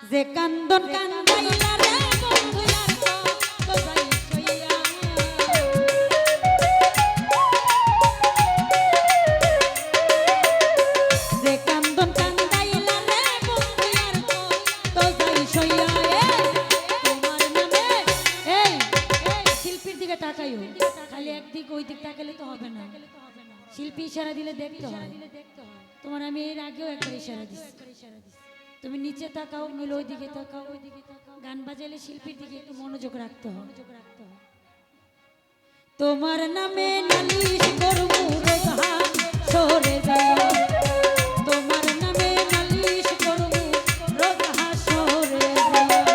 যে কান্দন কান্দাইলা রে বন্ধু আর তো যাই কইয়া যে কান্দন কান্দাইলা রে বন্ধু আর তো যাই সইয়া তোমার নামে এই শিল্পীর দিকে তাকাইও খালি একদিক ওই দিক তাকালে তো হবে না শিল্পী ইশারা দিলে দেখতে হয় তোমার আমি এর আগেও একটা ইশারা দিছি তুমি নিচে তাকাও নইলে ওই দিকে তাকাও গান বাজালে শিল্পীর দিকে একটু মনোযোগ রাখতে হবে তোমার নামে নালিশ করব রোজ হাত সরে যাইও তোমার নামে নালিশ করব রোজ হাত সরে যাইও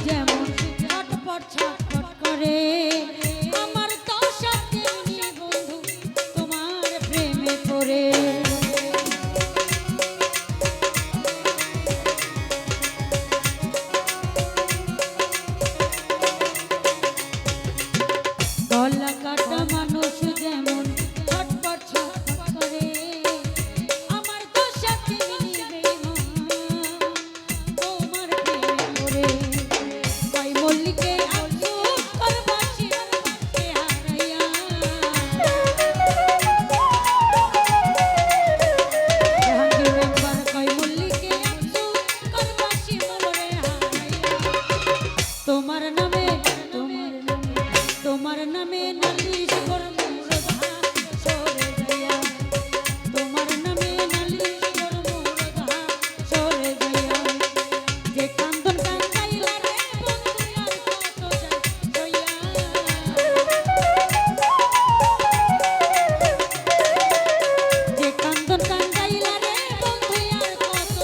যেমন ছটপট ছটপট করে আমার দশা তেমনি বন্ধু তোমার প্রেমে পড়ে গলা কাটা মানুষ যেমন ছটপট ছটপট করে আমার দশা তেমনি বেঈমান তোমার প্রেমে পড়ে ভাই মল্লিকে আফসোস করবাসি মনকে হারাইয়া জাহাঙ্গীর মেম্বার কই মল্লিকে আফসোস করবাসি মনরে হারাইয়া তোমার নামে তোমার নামে নালিশ করব রোজা সরে যাইয়া তোমার নামে নালিশ করব রোজা সরে যাইয়া যে কান্দন কান্দাইলা রে বন্ধু আর কত যাইয়া যে কান্দন কান্দাইলা রে বন্ধু আর কত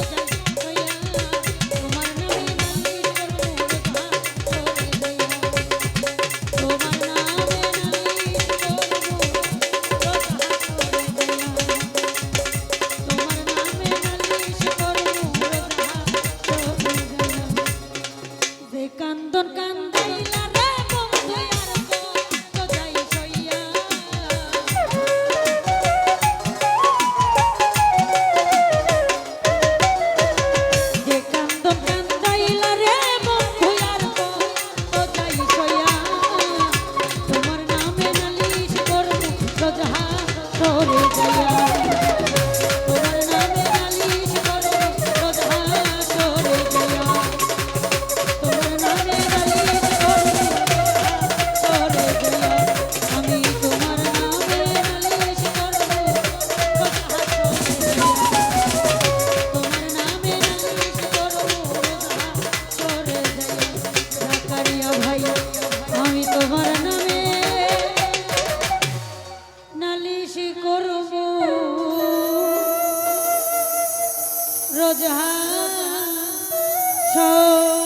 যাইয়া তোমার নামে নালিশ করব রোজা সরে যাইয়া তোমার নামে নালিশ করব রোজা সরে যাইয়া তোমার নামে নালিশ করব রোজা সরে যাইয়া যে কান্দন কান্দাইলা রে বন্ধু আর কত যাই সইয়া যে কান্দন কান্দাইলা রে বন্ধু আর কত যাই সইয়া তোমার নামে নালিশ করব রোজা সরে যাইয়া তোমার নামে নালিশ করব রোজা সরে যাইয়া তোমার নামে নালিশ করব সরে যাইয়া আমি তোমার নামে নালিশ করব রোজা সরে যাইয়া তোমার নামে নালিশ করব রোজা সরে যাইয়া জাকারিয়া ভাই আমি তোমার নামে নালিশ করব রোজা সরে